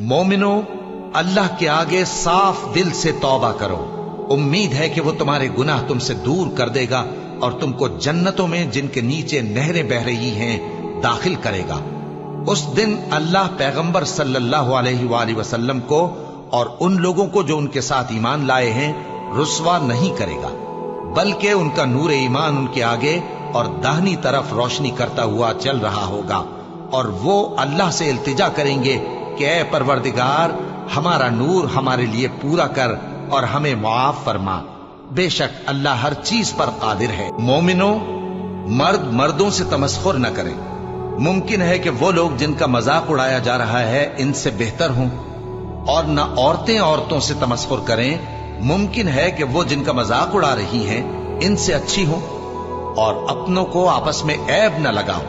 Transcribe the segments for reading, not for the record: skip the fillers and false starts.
مومنو، اللہ کے آگے صاف دل سے توبہ کرو، امید ہے کہ وہ تمہارے گناہ تم سے دور کر دے گا اور تم کو جنتوں میں جن کے نیچے نہریں بہ رہی ہیں داخل کرے گا۔ اس دن اللہ پیغمبر صلی اللہ علیہ وآلہ وسلم کو اور ان لوگوں کو جو ان کے ساتھ ایمان لائے ہیں رسوا نہیں کرے گا، بلکہ ان کا نور ایمان ان کے آگے اور داہنی طرف روشنی کرتا ہوا چل رہا ہوگا، اور وہ اللہ سے التجا کریں گے کہ اے پروردگار، ہمارا نور ہمارے لیے پورا کر اور ہمیں معاف فرما، بے شک اللہ ہر چیز پر قادر ہے۔ مومنو، مرد مردوں سے تمسخر نہ کریں۔ ممکن ہے کہ وہ لوگ جن کا مذاق اڑایا جا رہا ہے ان سے بہتر ہوں، اور نہ عورتیں عورتوں سے تمسخر کریں۔ ممکن ہے کہ وہ جن کا مذاق اڑا رہی ہیں ان سے اچھی ہوں، اور اپنوں کو آپس میں عیب نہ لگاؤ،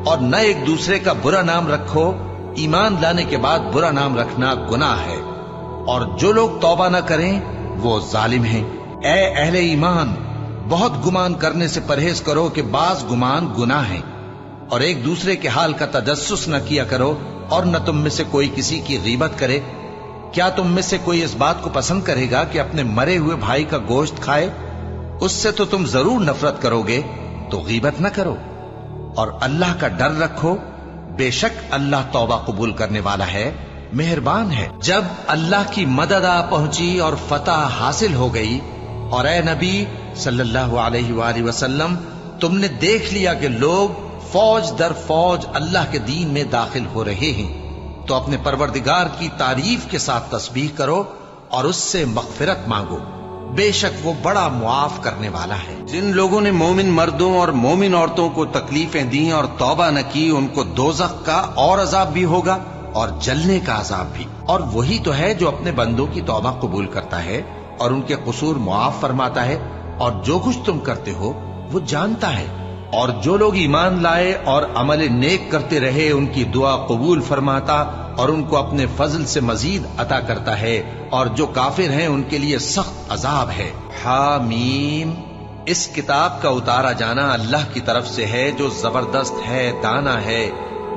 اور نہ ایک دوسرے کا برا نام رکھو۔ ایمان لانے کے بعد برا نام رکھنا گناہ ہے، اور جو لوگ توبہ نہ کریں وہ ظالم ہیں۔ اے اہل ایمان، بہت گمان کرنے سے پرہیز کرو کہ بعض گمان گناہ ہیں، اور ایک دوسرے کے حال کا تجسس نہ کیا کرو، اور نہ تم میں سے کوئی کسی کی غیبت کرے۔ کیا تم میں سے کوئی اس بات کو پسند کرے گا کہ اپنے مرے ہوئے بھائی کا گوشت کھائے؟ اس سے تو تم ضرور نفرت کرو گے، تو غیبت نہ کرو، اور اللہ کا ڈر رکھو، بے شک اللہ توبہ قبول کرنے والا ہے، مہربان ہے۔ جب اللہ کی مدد آ پہنچی اور فتح حاصل ہو گئی، اور اے نبی صلی اللہ علیہ وآلہ وسلم، تم نے دیکھ لیا کہ لوگ فوج در فوج اللہ کے دین میں داخل ہو رہے ہیں، تو اپنے پروردگار کی تعریف کے ساتھ تسبیح کرو اور اس سے مغفرت مانگو، بے شک وہ بڑا معاف کرنے والا ہے۔ جن لوگوں نے مومن مردوں اور مومن عورتوں کو تکلیفیں دیں اور توبہ نہ کی، ان کو دوزخ کا اور عذاب بھی ہوگا اور جلنے کا عذاب بھی، اور وہی تو ہے جو اپنے بندوں کی توبہ قبول کرتا ہے اور ان کے قصور معاف فرماتا ہے، اور جو کچھ تم کرتے ہو وہ جانتا ہے۔ اور جو لوگ ایمان لائے اور عمل نیک کرتے رہے ان کی دعا قبول فرماتا اور ان کو اپنے فضل سے مزید عطا کرتا ہے، اور جو کافر ہیں ان کے لیے سخت عذاب ہے۔ حامیم، اس کتاب کا اتارا جانا اللہ کی طرف سے ہے جو زبردست ہے، دانا ہے،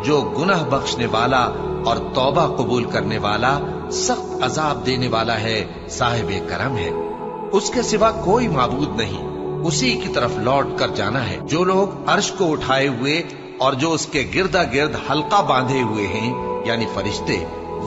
جو گناہ بخشنے والا اور توبہ قبول کرنے والا، سخت عذاب دینے والا ہے، صاحب کرم ہے۔ اس کے سوا کوئی معبود نہیں، اسی کی طرف لوٹ کر جانا ہے۔ جو لوگ عرش کو اٹھائے ہوئے اور جو اس کے گردا گرد حلقہ باندھے ہوئے ہیں یعنی فرشتے،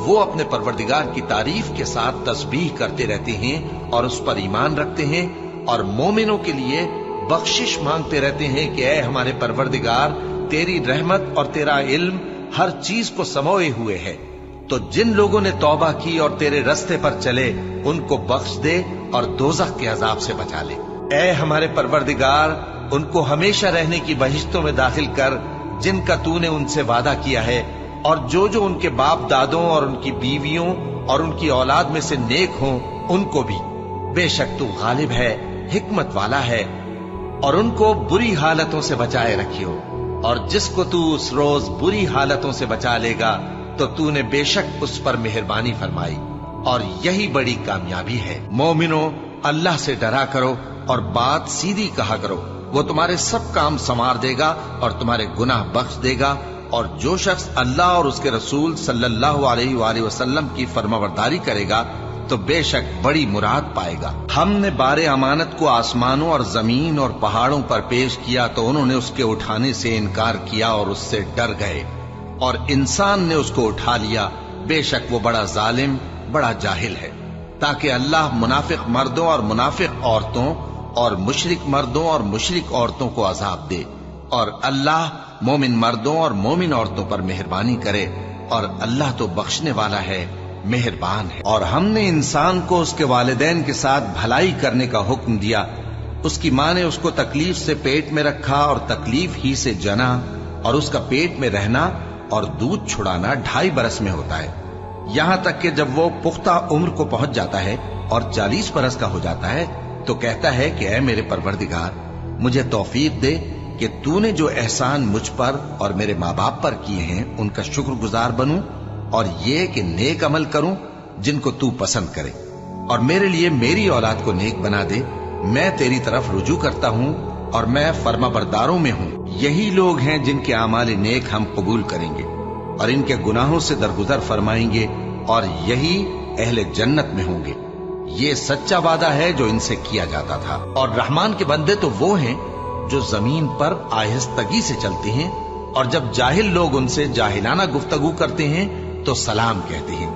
وہ اپنے پروردگار کی تعریف کے ساتھ تسبیح کرتے رہتے ہیں اور اس پر ایمان رکھتے ہیں، اور مومنوں کے لیے بخشش مانگتے رہتے ہیں کہ اے ہمارے پروردگار، تیری رحمت اور تیرا علم ہر چیز کو سموئے ہوئے ہے، تو جن لوگوں نے توبہ کی اور تیرے رستے پر چلے ان کو بخش دے اور دوزخ کے عذاب سے بچا لے۔ اے ہمارے پروردگار، ان کو ہمیشہ رہنے کی بہشتوں میں داخل کر جن کا تو نے ان سے وعدہ کیا ہے، اور جو جو ان کے باپ دادوں اور ان کی بیویوں اور ان کی اولاد میں سے نیک ہوں ان کو بھی، بے شک تو غالب ہے، حکمت والا ہے۔ اور ان کو بری حالتوں سے بچائے رکھیو، اور جس کو تو اس روز بری حالتوں سے بچا لے گا تو تو نے بے شک اس پر مہربانی فرمائی، اور یہی بڑی کامیابی ہے۔ مومنو، اللہ سے ڈرا کرو اور بات سیدھی کہا کرو، وہ تمہارے سب کام سنوار دے گا اور تمہارے گناہ بخش دے گا، اور جو شخص اللہ اور اس کے رسول صلی اللہ علیہ وآلہ وسلم کی فرمانبرداری کرے گا تو بے شک بڑی مراد پائے گا۔ ہم نے بار امانت کو آسمانوں اور زمین اور پہاڑوں پر پیش کیا تو انہوں نے اس کے اٹھانے سے انکار کیا اور اس سے ڈر گئے، اور انسان نے اس کو اٹھا لیا، بے شک وہ بڑا ظالم، بڑا جاہل ہے۔ تاکہ اللہ منافق مردوں اور منافق عورتوں اور مشرک مردوں اور مشرک عورتوں کو عذاب دے، اور اللہ مومن مردوں اور مومن عورتوں پر مہربانی کرے، اور اللہ تو بخشنے والا ہے، مہربان ہے۔ اور ہم نے انسان کو اس کے والدین کے ساتھ بھلائی کرنے کا حکم دیا۔ اس کی ماں نے اس کو تکلیف سے پیٹ میں رکھا اور تکلیف ہی سے جنا، اور اس کا پیٹ میں رہنا اور دودھ چھڑانا 2.5 برس میں ہوتا ہے، یہاں تک کہ جب وہ پختہ عمر کو پہنچ جاتا ہے اور 40 برس کا ہو جاتا ہے تو کہتا ہے کہ اے میرے پروردگار، مجھے توفیق دے کہ تو نے جو احسان مجھ پر اور میرے ماں باپ پر کیے ہیں ان کا شکر گزار بنوں، اور یہ کہ نیک عمل کروں جن کو تو پسند کرے، اور میرے لیے میری اولاد کو نیک بنا دے۔ میں تیری طرف رجوع کرتا ہوں اور میں فرما برداروں میں ہوں۔ یہی لوگ ہیں جن کے اعمال نیک ہم قبول کریں گے اور ان کے گناہوں سے درگزر فرمائیں گے، اور یہی اہل جنت میں ہوں گے۔ یہ سچا وعدہ ہے جو ان سے کیا جاتا تھا۔ اور رحمان کے بندے تو وہ ہیں جو زمین پر آہستگی سے چلتے ہیں، اور جب جاہل لوگ ان سے جاہلانہ گفتگو کرتے ہیں تو سلام کہتے ہیں۔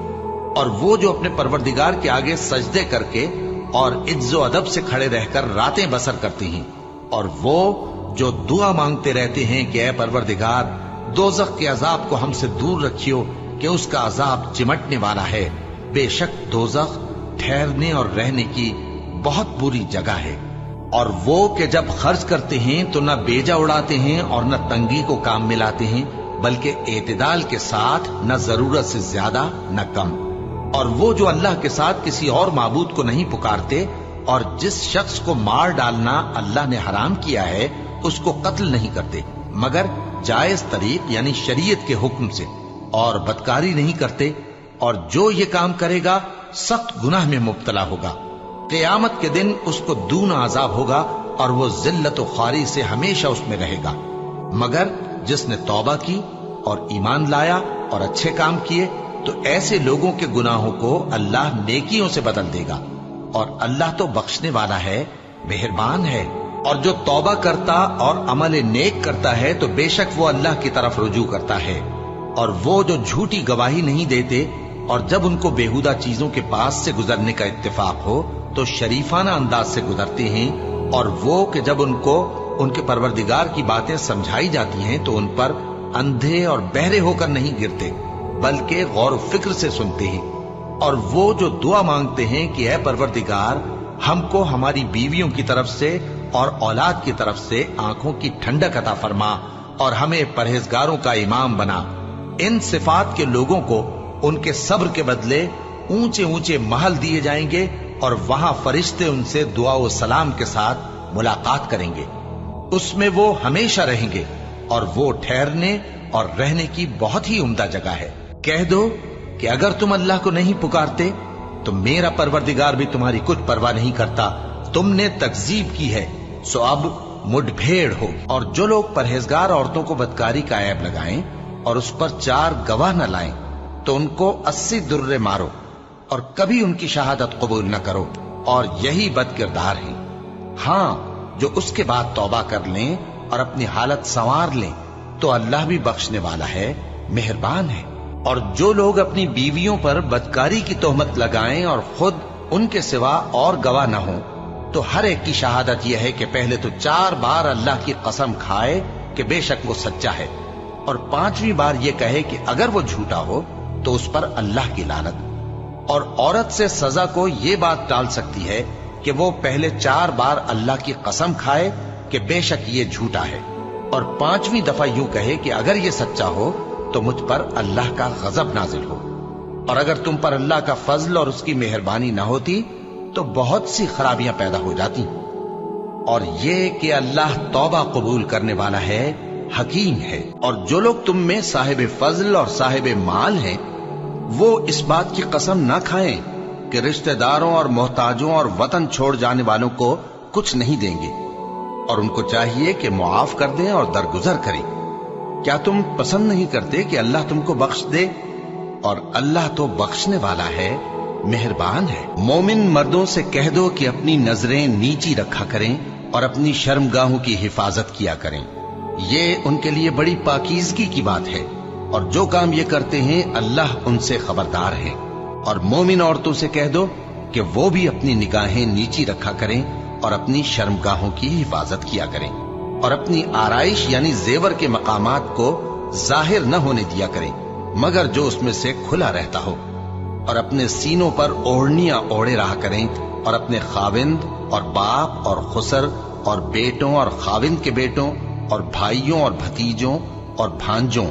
اور وہ جو اپنے پروردگار کے آگے سجدے کر کے اور عز و ادب سے کھڑے رہ کر راتیں بسر کرتے ہیں، اور وہ جو دعا مانگتے رہتے ہیں کہ اے پروردگار دوزخ کے عذاب کو ہم سے دور رکھیو کہ اس کا عذاب چمٹنے والا ہے۔ بے شک دوزخ ٹھہرنے اور رہنے کی بہت بری جگہ ہے۔ اور وہ کہ جب خرچ کرتے ہیں تو نہ بیجا اڑاتے ہیں اور نہ تنگی کو کام میں لاتے ہیں، بلکہ اعتدال کے ساتھ، نہ ضرورت سے زیادہ نہ کم۔ اور وہ جو اللہ کے ساتھ کسی اور معبود کو نہیں پکارتے، اور جس شخص کو مار ڈالنا اللہ نے حرام کیا ہے اس کو قتل نہیں کرتے مگر جائز طریق یعنی شریعت کے حکم سے، اور بدکاری نہیں کرتے، اور جو یہ کام کرے گا سخت گناہ میں مبتلا ہوگا۔ قیامت کے دن اس کو دونا عذاب ہوگا اور وہ ذلت و خواری سے ہمیشہ اس میں رہے گا، مگر جس نے توبہ کی اور ایمان لایا اور اچھے کام کیے تو ایسے لوگوں کے گناہوں کو اللہ نیکیوں سے بدل دے گا، اور اللہ تو بخشنے والا ہے، مہربان ہے۔ اور جو توبہ کرتا اور عمل نیک کرتا ہے تو بے شک وہ اللہ کی طرف رجوع کرتا ہے۔ اور وہ جو جھوٹی گواہی نہیں دیتے اور جب ان کو بیہودہ چیزوں کے پاس سے گزرنے کا اتفاق ہو تو شریفانہ انداز سے گزرتے ہیں، اور وہ کہ جب ان کو ان کے پروردگار کی باتیں سمجھائی جاتی ہیں تو ان پر اندھے اور بہرے ہو کر نہیں گرتے بلکہ غور و فکر سے سنتے ہیں۔ اور وہ جو دعا مانگتے ہیں کہ اے پروردگار ہم کو ہماری بیویوں کی طرف سے اور اولاد کی طرف سے آنکھوں کی ٹھنڈک عطا فرما اور ہمیں پرہیزگاروں کا امام بنا، ان صفات کے لوگوں کو ان کے صبر کے بدلے اونچے اونچے محل دیے جائیں گے، اور وہاں فرشتے ان سے دعا و سلام کے ساتھ ملاقات کریں گے، اس میں وہ ہمیشہ رہیں گے، اور وہ ٹھہرنے اور رہنے کی بہت ہی عمدہ جگہ ہے۔ کہہ دو کہ اگر تم اللہ کو نہیں پکارتے تو میرا پروردگار بھی تمہاری کچھ پرواہ نہیں کرتا، تم نے تکذیب کی ہے سو اب مڈ بھیڑ ہو۔ اور جو لوگ پرہیزگار عورتوں کو بدکاری کا عیب لگائیں اور اس پر 4 گواہ نہ لائیں تو ان کو 80 درے مارو اور کبھی ان کی شہادت قبول نہ کرو، اور یہی بد کردار ہیں۔ ہاں جو اس کے بعد توبہ کر لیں اور اپنی حالت سنوار لیں تو اللہ بھی بخشنے والا ہے، مہربان ہے۔ اور جو لوگ اپنی بیویوں پر بدکاری کی تہمت لگائیں اور خود ان کے سوا اور گواہ نہ ہوں تو ہر ایک کی شہادت یہ ہے کہ پہلے تو 4 بار اللہ کی قسم کھائے کہ بے شک وہ سچا ہے، اور 5ویں بار یہ کہے کہ اگر وہ جھوٹا ہو تو اس پر اللہ کی لعنت۔ اور عورت سے سزا کو یہ بات ٹال سکتی ہے کہ وہ پہلے 4 بار اللہ کی قسم کھائے کہ بے شک یہ جھوٹا ہے، اور 5ویں دفعہ یوں کہے کہ اگر یہ سچا ہو تو مجھ پر اللہ کا غضب نازل ہو۔ اور اگر تم پر اللہ کا فضل اور اس کی مہربانی نہ ہوتی تو بہت سی خرابیاں پیدا ہو جاتی۔ اور یہ کہ اللہ توبہ قبول کرنے والا ہے، حکیم ہے۔ اور جو لوگ تم میں صاحب فضل اور صاحب مال ہیں وہ اس بات کی قسم نہ کھائیں کہ رشتہ داروں اور محتاجوں اور وطن چھوڑ جانے والوں کو کچھ نہیں دیں گے، اور ان کو چاہیے کہ معاف کر دیں اور درگزر کریں۔ کیا تم پسند نہیں کرتے کہ اللہ تم کو بخش دے؟ اور اللہ تو بخشنے والا ہے، مہربان ہے۔ مومن مردوں سے کہہ دو کہ اپنی نظریں نیچی رکھا کریں اور اپنی شرمگاہوں کی حفاظت کیا کریں، یہ ان کے لیے بڑی پاکیزگی کی بات ہے، اور جو کام یہ کرتے ہیں اللہ ان سے خبردار ہے۔ اور مومن عورتوں سے کہہ دو کہ وہ بھی اپنی نگاہیں نیچی رکھا کریں اور اپنی شرمگاہوں کی حفاظت کیا کریں، اور اپنی آرائش یعنی زیور کے مقامات کو ظاہر نہ ہونے دیا کریں مگر جو اس میں سے کھلا رہتا ہو، اور اپنے سینوں پر اوڑھنیاں اوڑھے رہا کریں، اور اپنے خاوند اور باپ اور خسر اور بیٹوں اور خاوند کے بیٹوں اور بھائیوں اور بھتیجوں اور بھانجوں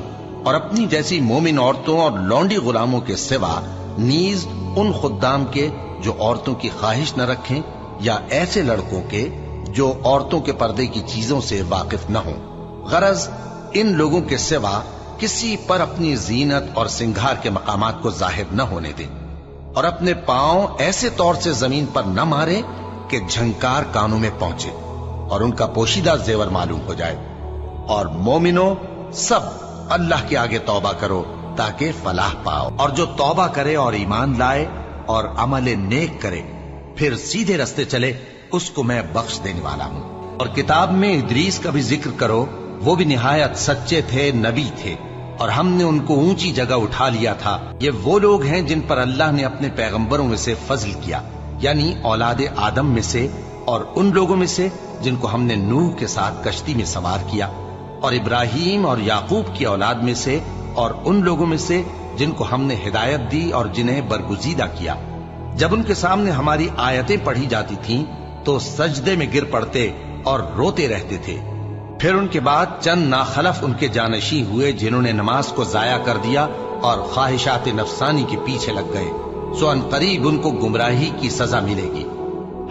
اور اپنی جیسی مومن عورتوں اور لونڈی غلاموں کے سوا نیز ان خدام کے جو عورتوں کی خواہش نہ رکھیں، یا ایسے لڑکوں کے جو عورتوں کے پردے کی چیزوں سے واقف نہ ہوں۔ غرض ان لوگوں کے سوا کسی پر اپنی زینت اور سنگھار کے مقامات کو ظاہر نہ ہونے دیں، اور اپنے پاؤں ایسے طور سے زمین پر نہ مارے کہ جھنکار کانوں میں پہنچے اور ان کا پوشیدہ زیور معلوم ہو جائے۔ اور مومنوں سب اللہ کے آگے توبہ کرو تاکہ فلاح پاؤ، اور جو توبہ کرے اور ایمان لائے اور عمل نیک کرے پھر سیدھے رستے چلے، اس کو میں بخش دینے والا ہوں۔ اور کتاب میں ادریس کا بھی ذکر کرو، وہ بھی نہایت سچے تھے، نبی تھے، اور ہم نے ان کو اونچی جگہ اٹھا لیا تھا۔ یہ وہ لوگ ہیں جن پر اللہ نے اپنے پیغمبروں میں سے فضل کیا، یعنی اولاد آدم میں سے، اور ان لوگوں میں سے جن کو ہم نے نوح کے ساتھ کشتی میں سوار کیا، اور ابراہیم اور یعقوب کی اولاد میں سے، اور ان لوگوں میں سے جن کو ہم نے ہدایت دی اور جنہیں برگزیدہ کیا۔ جب ان کے سامنے ہماری آیتیں پڑھی جاتی تھیں تو سجدے میں گر پڑتے اور روتے رہتے تھے۔ پھر ان کے بعد چند ناخلف ان کے جانشین ہوئے جنہوں نے نماز کو ضائع کر دیا اور خواہشات نفسانی کے پیچھے لگ گئے، سو ان قریب ان کو گمراہی کی سزا ملے گی۔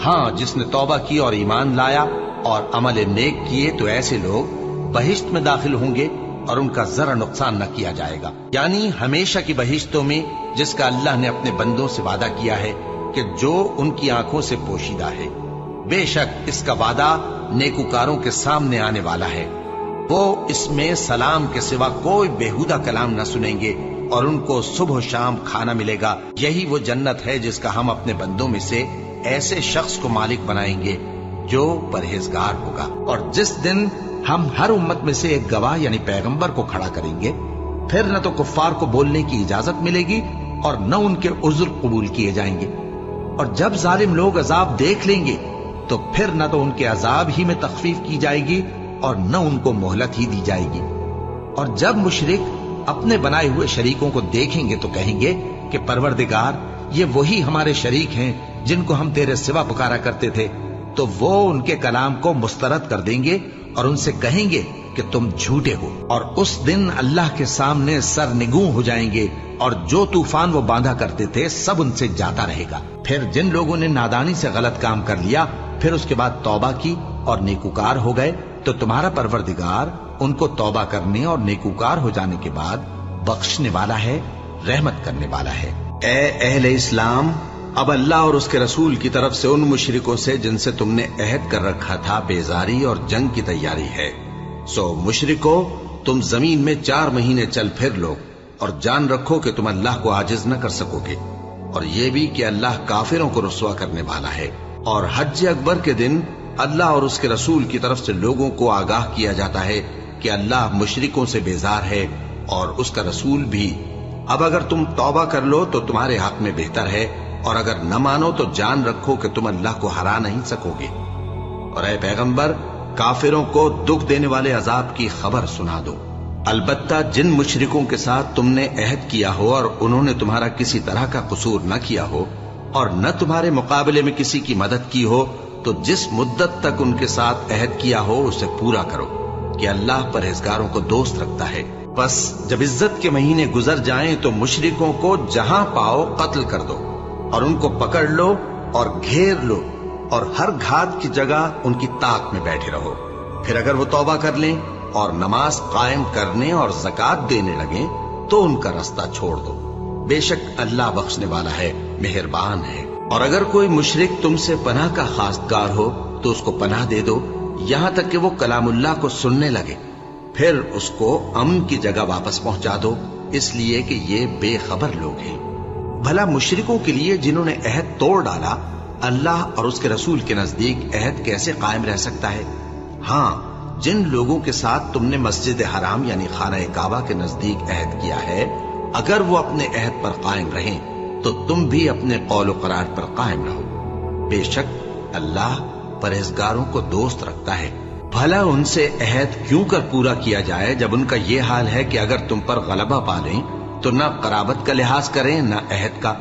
ہاں، جس نے توبہ کی اور ایمان لایا اور عمل نیک کیے تو ایسے لوگ بہشت میں داخل ہوں گے اور ان کا ذرا نقصان نہ کیا جائے گا، یعنی ہمیشہ کی بہشتوں میں جس کا اللہ نے اپنے بندوں سے وعدہ کیا ہے کہ جو ان کی آنکھوں سے پوشیدہ ہے۔ بے شک اس کا وعدہ نیکوکاروں کے سامنے آنے والا ہے، وہ اس میں سلام کے سوا کوئی بیہودہ کلام نہ سنیں گے، اور ان کو صبح و شام کھانا ملے گا۔ یہی وہ جنت ہے جس کا ہم اپنے بندوں میں سے ایسے شخص کو مالک بنائیں گے جو پرہیزگار ہوگا۔ اور جس دن ہم ہر امت میں سے ایک گواہ یعنی پیغمبر کو کھڑا کریں گے، پھر نہ تو کفار کو بولنے کی اجازت ملے گی اور نہ ان کے عذر قبول کیے جائیں گے۔ اور جب ظالم لوگ عذاب دیکھ لیں گے تو پھر نہ تو ان کے عذاب ہی میں تخفیف کی جائے گی اور نہ ان کو مہلت ہی دی جائے گی۔ اور جب مشرک اپنے بنائے ہوئے شریکوں کو دیکھیں گے تو کہیں گے کہ پروردگار، یہ وہی ہمارے شریک ہیں جن کو ہم تیرے سوا پکارا کرتے تھے۔ تو وہ ان کے کلام کو مسترد کر دیں گے اور ان سے کہیں گے کہ تم جھوٹے ہو، اور اس دن اللہ کے سامنے سرنگوں ہو جائیں گے، اور جو طوفان وہ باندھا کرتے تھے سب ان سے جاتا رہے گا۔ پھر جن لوگوں نے نادانی سے غلط کام کر لیا، پھر اس کے بعد توبہ کی اور نیکوکار ہو گئے، تو تمہارا پروردگار ان کو توبہ کرنے اور نیکوکار ہو جانے کے بعد بخشنے والا ہے، رحمت کرنے والا ہے۔ اے اہل اسلام، اب اللہ اور اس کے رسول کی طرف سے ان مشرکوں سے جن سے تم نے عہد کر رکھا تھا بیزاری اور جنگ کی تیاری ہے۔ سو مشرکو، تم زمین میں 4 مہینے چل پھر لو، اور جان رکھو کہ تم اللہ کو عاجز نہ کر سکو گے، اور یہ بھی کہ اللہ کافروں کو رسوا کرنے والا ہے۔ اور حج اکبر کے دن اللہ اور اس کے رسول کی طرف سے لوگوں کو آگاہ کیا جاتا ہے کہ اللہ مشرکوں سے بیزار ہے اور اس کا رسول بھی۔ اب اگر تم توبہ کر لو تو تمہارے حق میں بہتر ہے، اور اگر نہ مانو تو جان رکھو کہ تم اللہ کو ہرا نہیں سکو گے۔ اور اے پیغمبر، کافروں کو دکھ دینے والے عذاب کی خبر سنا دو۔ البتہ جن مشرکوں کے ساتھ تم نے عہد کیا ہو اور انہوں نے تمہارا کسی طرح کا قصور نہ کیا ہو اور نہ تمہارے مقابلے میں کسی کی مدد کی ہو، تو جس مدت تک ان کے ساتھ عہد کیا ہو اسے پورا کرو، کہ اللہ پرہیزگاروں کو دوست رکھتا ہے۔ بس جب عزت کے مہینے گزر جائیں تو مشرکوں کو جہاں پاؤ قتل کر دو، اور ان کو پکڑ لو اور گھیر لو، اور ہر گھات کی جگہ ان کی طاق میں بیٹھے رہو۔ پھر اگر وہ توبہ کر لیں اور نماز قائم کرنے اور زکوٰۃ دینے لگیں تو ان کا رستہ چھوڑ دو، بے شک اللہ بخشنے والا ہے، مہربان ہے۔ اور اگر کوئی مشرک تم سے پناہ کا خواستگار ہو تو اس کو پناہ دے دو، یہاں تک کہ وہ کلام اللہ کو سننے لگے، پھر اس کو امن کی جگہ واپس پہنچا دو، اس لیے کہ یہ بے خبر لوگ ہیں۔ بھلا مشرکوں کے لیے جنہوں نے عہد توڑ ڈالا، اللہ اور اس کے رسول کے نزدیک عہد کیسے قائم رہ سکتا ہے؟ ہاں، جن لوگوں کے ساتھ تم نے مسجد حرام یعنی خانہ کعبہ کے نزدیک عہد کیا ہے، اگر وہ اپنے عہد پر قائم رہیں تو تم بھی اپنے قول و قرار پر قائم رہو، بے شک اللہ پرہیزگاروں کو دوست رکھتا ہے۔ بھلا ان سے عہد کیوں کر پورا کیا جائے جب ان کا یہ حال ہے کہ اگر تم پر غلبہ پا لیں تو نہ قرابت کا لحاظ کریں نہ عہد کا۔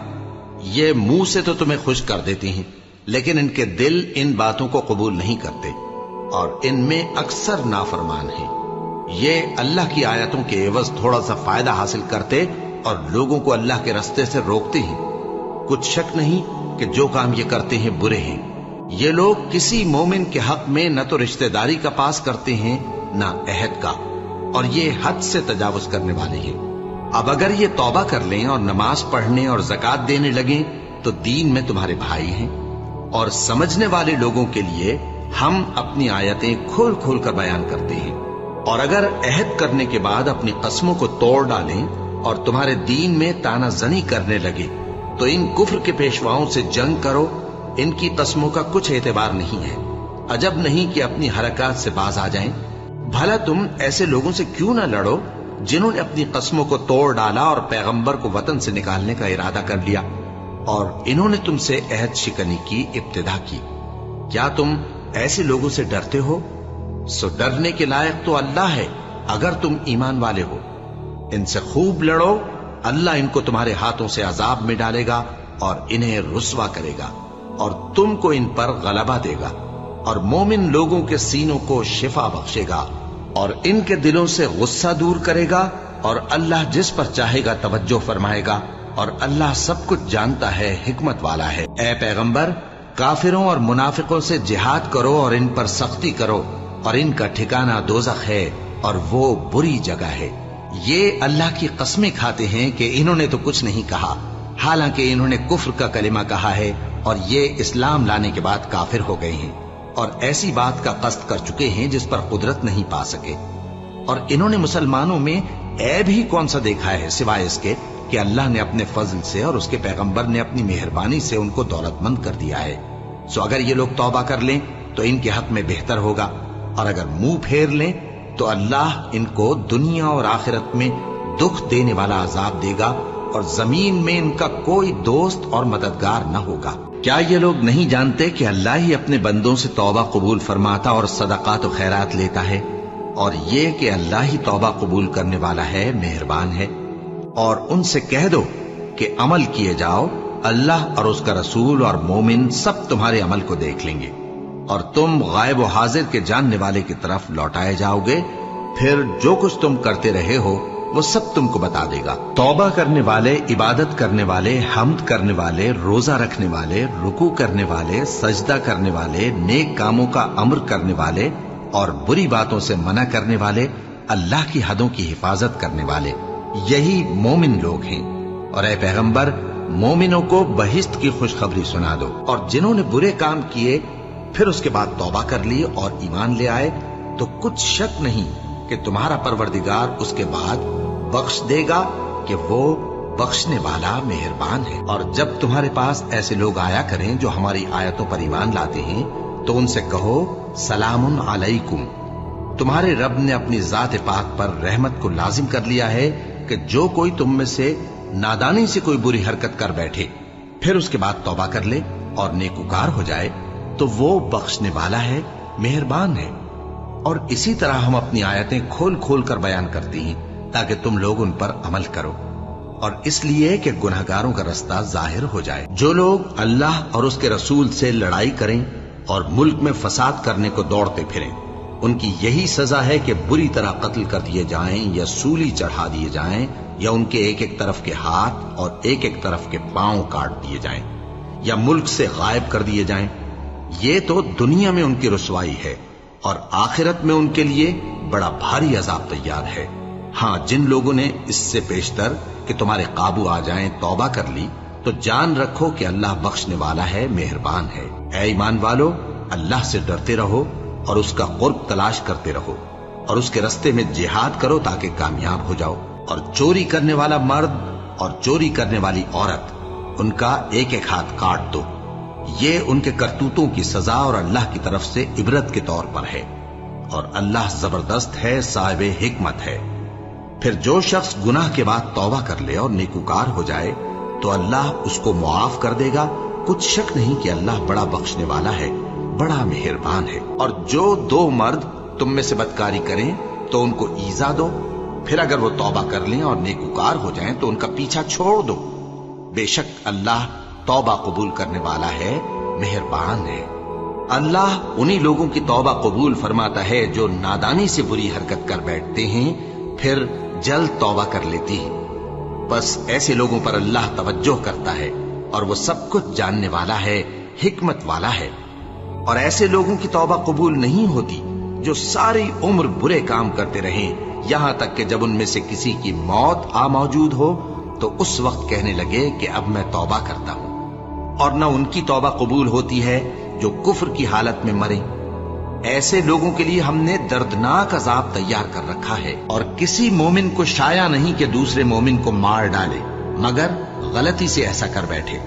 یہ منہ سے تو تمہیں خوش کر دیتی ہیں، لیکن ان کے دل ان باتوں کو قبول نہیں کرتے، اور ان میں اکثر نافرمان ہیں۔ یہ اللہ کی آیتوں کے عوض تھوڑا سا فائدہ حاصل کرتے اور لوگوں کو اللہ کے رستے سے روکتے ہیں۔ کچھ شک نہیں کہ جو کام یہ کرتے ہیں برے ہیں۔ یہ لوگ کسی مومن کے حق میں نہ تو رشتہ داری کا پاس کرتے ہیں نہ عہد کا، اور یہ حد سے تجاوز کرنے والے ہیں۔ اب اگر یہ توبہ کر لیں اور نماز پڑھنے اور زکوٰۃ دینے لگیں تو دین میں تمہارے بھائی ہیں، اور سمجھنے والے لوگوں کے لیے ہم اپنی آیتیں کھول کھول کر بیان کرتے ہیں۔ اور اگر عہد کرنے کے بعد اپنی قسموں کو توڑ ڈالیں اور تمہارے دین میں تانا زنی کرنے لگے تو ان کفر کے پیشواؤں سے جنگ کرو، ان کی قسموں کا کچھ اعتبار نہیں ہے، عجب نہیں کہ اپنی حرکات سے باز آ جائیں۔ بھلا تم ایسے لوگوں سے کیوں نہ لڑو جنہوں نے اپنی قسموں کو توڑ ڈالا اور پیغمبر کو وطن سے نکالنے کا ارادہ کر لیا، اور انہوں نے تم سے عہد شکنی کی ابتدا کی۔ کیا تم ایسے لوگوں سے ڈرتے ہو؟ سو ڈرنے کے لائق تو اللہ ہے اگر تم ایمان والے ہو۔ ان سے خوب لڑو، اللہ ان کو تمہارے ہاتھوں سے عذاب میں ڈالے گا اور انہیں رسوا کرے گا، اور تم کو ان پر غلبہ دے گا، اور مومن لوگوں کے سینوں کو شفا بخشے گا، اور ان کے دلوں سے غصہ دور کرے گا، اور اللہ جس پر چاہے گا توجہ فرمائے گا، اور اللہ سب کچھ جانتا ہے، حکمت والا ہے۔ اے پیغمبر، کافروں اور منافقوں سے جہاد کرو اور ان پر سختی کرو، اور ان کا ٹھکانہ دوزخ ہے اور وہ بری جگہ ہے۔ یہ اللہ کی قسمیں کھاتے ہیں کہ انہوں نے تو کچھ نہیں کہا، حالانکہ انہوں نے کفر کا کلمہ کہا ہے اور یہ اسلام لانے کے بعد کافر ہو گئے ہیں، اور ایسی بات کا قصد کر چکے ہیں جس پر قدرت نہیں پا سکے۔ اور انہوں نے مسلمانوں میں عیب ہی کون سا دیکھا ہے سوائے اس کے کہ اللہ نے اپنے فضل سے اور اس کے پیغمبر نے اپنی مہربانی سے ان کو دولت مند کر دیا ہے۔ سو اگر یہ لوگ توبہ کر لیں تو ان کے حق میں بہتر ہوگا، اور اگر منہ پھیر لیں تو اللہ ان کو دنیا اور آخرت میں دکھ دینے والا عذاب دے گا، اور زمین میں ان کا کوئی دوست اور مددگار نہ ہوگا۔ کیا یہ لوگ نہیں جانتے کہ اللہ ہی اپنے بندوں سے توبہ قبول فرماتا اور صدقات و خیرات لیتا ہے، اور یہ کہ اللہ ہی توبہ قبول کرنے والا ہے، مہربان ہے۔ اور ان سے کہہ دو کہ عمل کیے جاؤ، اللہ اور اس کا رسول اور مومن سب تمہارے عمل کو دیکھ لیں گے، اور تم غائب و حاضر کے جاننے والے کی طرف لوٹائے جاؤ گے، پھر جو کچھ تم کرتے رہے ہو وہ سب تم کو بتا دے گا۔ توبہ کرنے والے، عبادت کرنے والے، حمد کرنے والے، روزہ رکھنے والے، رکوع کرنے والے، سجدہ کرنے والے، نیک کاموں کا امر کرنے والے اور بری باتوں سے منع کرنے والے، اللہ کی حدوں کی حفاظت کرنے والے، یہی مومن لوگ ہیں۔ اور اے پیغمبر، مومنوں کو بہشت کی خوشخبری سنا دو، اور جنہوں نے برے کام کیے پھر اس کے بعد توبہ کر لی اور ایمان لے آئے تو کچھ شک نہیں کہ تمہارا پروردگار اس کے بعد بخش دے گا کہ وہ بخشنے والا مہربان ہے۔ اور جب تمہارے پاس ایسے لوگ آیا کریں جو ہماری آیتوں پر ایمان لاتے ہیں تو ان سے کہو سلام علیکم، تمہارے رب نے اپنی ذات پاک پر رحمت کو لازم کر لیا ہے کہ جو کوئی تم میں سے نادانی سے کوئی بری حرکت کر بیٹھے پھر اس کے بعد توبہ کر لے اور نیکوکار ہو جائے تو وہ بخشنے والا ہے، مہربان ہے۔ اور اسی طرح ہم اپنی آیتیں کھول کھول کر بیان کرتی ہیں تاکہ تم لوگ ان پر عمل کرو، اور اس لیے کہ گناہگاروں کا رستہ ظاہر ہو جائے۔ جو لوگ اللہ اور اس کے رسول سے لڑائی کریں اور ملک میں فساد کرنے کو دوڑتے پھریں، ان کی یہی سزا ہے کہ بری طرح قتل کر دیے جائیں یا سولی چڑھا دیے جائیں، یا ان کے ایک ایک طرف کے ہاتھ اور ایک ایک طرف کے پاؤں کاٹ دیے جائیں، یا ملک سے غائب کر دیے جائیں۔ یہ تو دنیا میں ان کی رسوائی ہے، اور آخرت میں ان کے لیے بڑا بھاری عذاب تیار ہے۔ ہاں، جن لوگوں نے اس سے پیشتر کہ تمہارے قابو آ جائیں توبہ کر لی تو جان رکھو کہ اللہ بخشنے والا ہے، مہربان ہے۔ اے ایمان والو، اللہ سے ڈرتے رہو اور اس کا قرب تلاش کرتے رہو، اور اس کے رستے میں جہاد کرو تاکہ کامیاب ہو جاؤ۔ اور چوری کرنے والا مرد اور چوری کرنے والی عورت، ان کا ایک ایک ہاتھ کاٹ دو، یہ ان کے کرتوتوں کی سزا اور اللہ کی طرف سے عبرت کے طور پر ہے، اور اللہ زبردست ہے، صاحب حکمت ہے۔ پھر جو شخص گناہ کے بعد توبہ کر لے اور نیکوکار ہو جائے تو اللہ اس کو معاف کر دے گا، کچھ شک نہیں کہ اللہ بڑا بخشنے والا ہے، بڑا مہربان ہے۔ اور جو دو مرد تم میں سے بدکاری کریں تو ان کو ایذا دو، پھر اگر وہ توبہ کر لیں اور نیکوکار ہو جائیں تو ان کا پیچھا چھوڑ دو، بے شک اللہ توبہ قبول کرنے والا ہے، مہربان ہے۔ اللہ انہی لوگوں کی توبہ قبول فرماتا ہے جو نادانی سے بری حرکت کر بیٹھتے ہیں پھر جلد توبہ کر لیتے ہیں، بس ایسے لوگوں پر اللہ توجہ کرتا ہے اور وہ سب کچھ جاننے والا ہے، حکمت والا ہے۔ اور ایسے لوگوں کی توبہ قبول نہیں ہوتی جو ساری عمر برے کام کرتے رہیں، یہاں تک کہ جب ان میں سے کسی کی موت آ موجود ہو تو اس وقت کہنے لگے کہ اب میں توبہ کرتا ہوں۔ اور نہ ان کی توبہ قبول ہوتی ہے جو کفر کی حالت میں مریں، ایسے لوگوں کے لیے ہم نے دردناک عذاب تیار کر رکھا ہے، اور کسی مومن کو شایع نہیں کہ دوسرے مومن کو مار ڈالے مگر غلطی سے ایسا کر بیٹھے،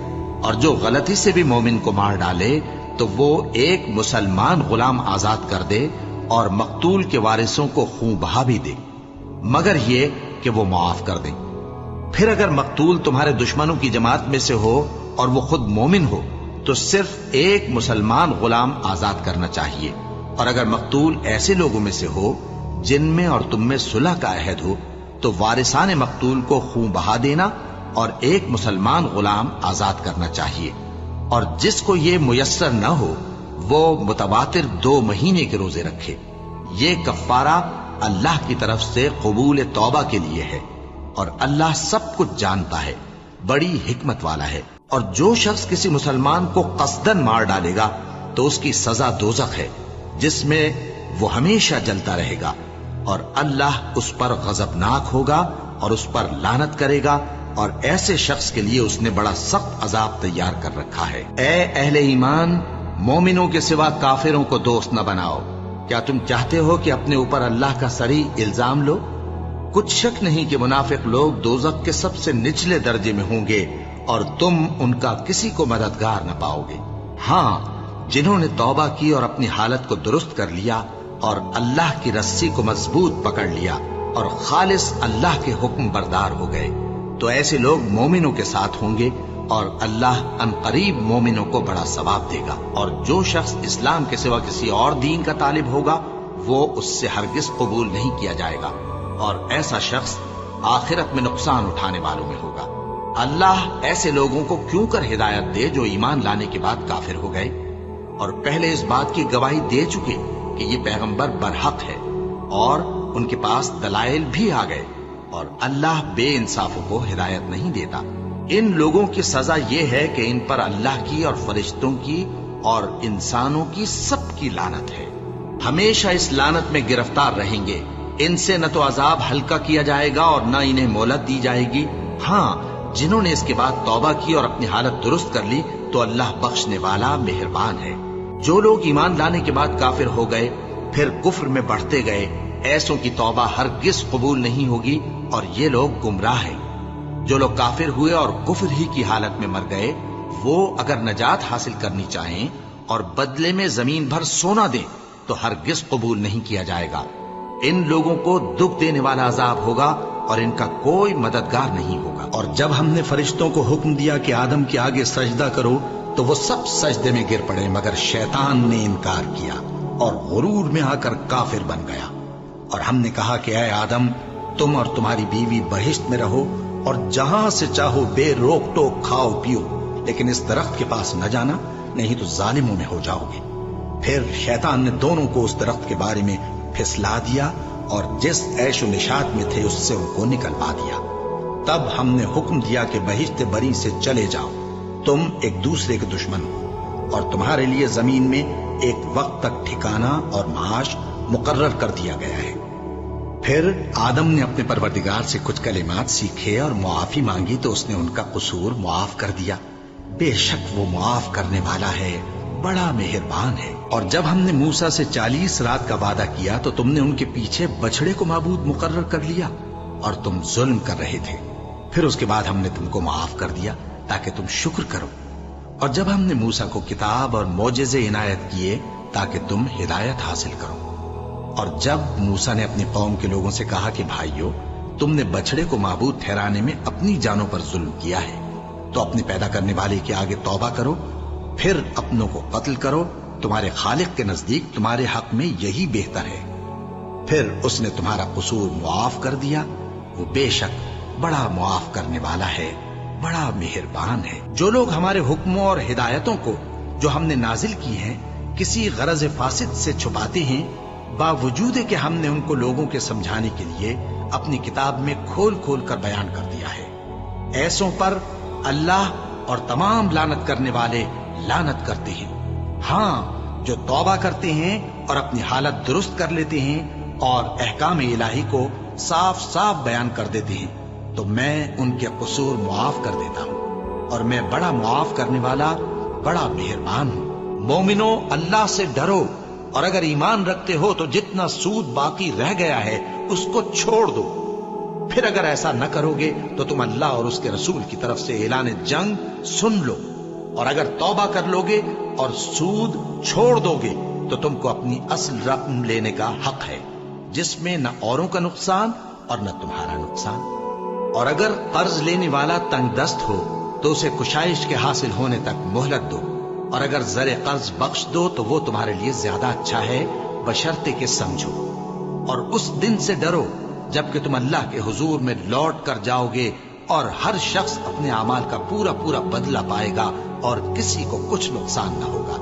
اور جو غلطی سے بھی مومن کو مار ڈالے تو وہ ایک مسلمان غلام آزاد کر دے اور مقتول کے وارثوں کو خون بہا بھی دے، مگر یہ کہ وہ معاف کر دیں۔ پھر اگر مقتول تمہارے دشمنوں کی جماعت میں سے ہو اور وہ خود مومن ہو تو صرف ایک مسلمان غلام آزاد کرنا چاہیے، اور اگر مقتول ایسے لوگوں میں سے ہو جن میں اور تم میں صلح کا عہد ہو تو وارثان مقتول کو خون بہا دینا اور ایک مسلمان غلام آزاد کرنا چاہیے، اور جس کو یہ میسر نہ ہو وہ متواتر 2 مہینے کے روزے رکھے۔ یہ کفارہ اللہ کی طرف سے قبول توبہ کے لیے ہے، اور اللہ سب کچھ جانتا ہے، بڑی حکمت والا ہے۔ اور جو شخص کسی مسلمان کو قصدن مار ڈالے گا تو اس کی سزا دوزخ ہے، جس میں وہ ہمیشہ جلتا رہے گا، اور اللہ اس پر غضبناک ہوگا اور اس پر لعنت کرے گا، اور ایسے شخص کے لیے اس نے بڑا سخت عذاب تیار کر رکھا ہے۔ اے اہل ایمان، مومنوں کے سوا کافروں کو دوست نہ بناؤ۔ کیا تم چاہتے ہو کہ اپنے اوپر اللہ کا صریح الزام لو؟ کچھ شک نہیں کہ منافق لوگ دوزخ کے سب سے نچلے درجے میں ہوں گے، اور تم ان کا کسی کو مددگار نہ پاؤ گے۔ ہاں، جنہوں نے توبہ کی اور اپنی حالت کو درست کر لیا اور اللہ کی رسی کو مضبوط پکڑ لیا اور خالص اللہ کے حکم بردار ہو گئے تو ایسے لوگ مومنوں کے ساتھ ہوں گے، اور اللہ عنقریب مومنوں کو بڑا ثواب دے گا۔ اور جو شخص اسلام کے سوا کسی اور دین کا طالب ہوگا وہ اس سے ہرگز قبول نہیں کیا جائے گا، اور ایسا شخص آخرت میں نقصان اٹھانے والوں میں ہوگا۔ اللہ ایسے لوگوں کو کیوں کر ہدایت دے جو ایمان لانے کے بعد کافر ہو گئے اور پہلے اس بات کی گواہی دے چکے کہ یہ پیغمبر برحق ہے، اور ان کے پاس دلائل بھی آ گئے، اور اللہ بے انصافوں کو ہدایت نہیں دیتا۔ ان لوگوں کی سزا یہ ہے کہ ان پر اللہ کی اور فرشتوں کی اور انسانوں کی سب کی لعنت ہے، ہمیشہ اس لعنت میں گرفتار رہیں گے۔ ان سے نہ تو عذاب ہلکا کیا جائے گا اور نہ انہیں مہلت دی جائے گی۔ ہاں، جنہوں نے اس کے بعد توبہ کی اور اپنی حالت درست کر لی تو اللہ بخشنے والا مہربان ہے۔ جو لوگ ایمان لانے کے بعد کافر ہو گئے پھر کفر میں بڑھتے گئے، ایسوں کی توبہ ہرگز قبول نہیں ہوگی، اور یہ لوگ گمراہ ہیں۔ جو لوگ کافر ہوئے اور کفر ہی کی حالت میں مر گئے، وہ اگر نجات حاصل کرنی چاہیں اور بدلے میں زمین بھر سونا دیں تو ہرگز قبول نہیں کیا جائے گا۔ ان لوگوں کو دکھ دینے والا عذاب ہوگا اور ان کا کوئی مددگار نہیں ہوگا۔ اور جب ہم نے فرشتوں کو حکم دیا کہ آدم کے آگے سجدہ کرو تو وہ سب سجدے میں گر پڑے مگر شیطان نے انکار کیا اور غرور میں آ کر کافر بن گیا۔ اور ہم نے کہا کہ اے آدم، تم اور تمہاری بیوی بہشت میں رہو اور جہاں سے چاہو بے روک ٹوک کھاؤ پیو، لیکن اس درخت کے پاس نہ جانا، نہیں تو ظالموں میں ہو جاؤ گے۔ پھر شیطان نے دونوں کو اس درخت کے بارے میں پھسلا دیا اور جس عیش و نشاط میں تھے اس سے ان کو نکلوا دیا۔ تب ہم نے حکم دیا کہ بہشت بری سے چلے جاؤ، تم ایک دوسرے کے دشمن ہو، اور تمہارے لیے زمین میں ایک وقت تک ٹھکانہ اور معاش مقرر کر دیا گیا ہے۔ پھر آدم نے اپنے پروردگار سے کچھ کلمات سیکھے اور معافی مانگی تو اس نے ان کا قصور معاف کر دیا۔ بے شک وہ معاف کرنے والا ہے، بڑا مہربان ہے۔ اور جب ہم نے موسیٰ سے 40 رات کا وعدہ کیا تو تم نے ان کے پیچھے بچڑے کو معبود مقرر کر لیا اور تم ظلم کر رہے تھے۔ پھر اس کے بعد ہم نے تم کو معاف کر دیا تاکہ تم شکر کرو۔ اور جب ہم نے موسیٰ کو کتاب اور معجزے عنایت کیے تاکہ تم ہدایت حاصل کرو۔ اور جب موسیٰ نے اپنی قوم کے لوگوں سے کہا کہ بھائیو، تم نے بچڑے کو معبود ٹھہرانے میں اپنی جانوں پر ظلم کیا ہے، تو اپنے پیدا کرنے والے کے آگے توبہ کرو، پھر اپنوں کو قتل کرو، تمہارے خالق کے نزدیک تمہارے حق میں یہی بہتر ہے۔ پھر اس نے تمہارا قصور معاف کر دیا، وہ بے شک بڑا معاف کرنے والا ہے، بڑا مہربان ہے۔ جو لوگ ہمارے حکموں اور ہدایتوں کو جو ہم نے نازل کی ہیں کسی غرض فاسد سے چھپاتے ہیں، باوجود کہ ہم نے ان کو لوگوں کے سمجھانے کے لیے اپنی کتاب میں کھول کھول کر بیان کر دیا ہے، ایسوں پر اللہ اور تمام لعنت کرنے والے لعنت کرتے ہیں۔ ہاں، جو توبہ کرتے ہیں اور اپنی حالت درست کر لیتے ہیں اور احکام الہی کو صاف صاف بیان کر دیتے ہیں تو میں ان کے قصور معاف کر دیتا ہوں، اور میں بڑا معاف کرنے والا، بڑا مہربان ہوں۔ مومنو، اللہ سے ڈرو اور اگر ایمان رکھتے ہو تو جتنا سود باقی رہ گیا ہے اس کو چھوڑ دو. پھر اگر ایسا نہ کرو گے تو تم اللہ اور اس کے رسول کی طرف سے اعلان جنگ سن لو. اور اگر توبہ کر لو گے اور سود چھوڑ دو گے تو تم کو اپنی اصل رقم لینے کا حق ہے، جس میں نہ اوروں کا نقصان اور نہ تمہارا نقصان. اور اگر قرض لینے والا تنگ دست ہو تو اسے کشائش کے حاصل ہونے تک مہلت دو، اور اگر زر قرض بخش دو تو وہ تمہارے لیے زیادہ اچھا ہے، بشرطے کہ سمجھو. اور اس دن سے ڈرو جبکہ تم اللہ کے حضور میں لوٹ کر جاؤ گے، اور ہر شخص اپنے اعمال کا پورا پورا بدلہ پائے گا اور کسی کو کچھ نقصان نہ ہوگا.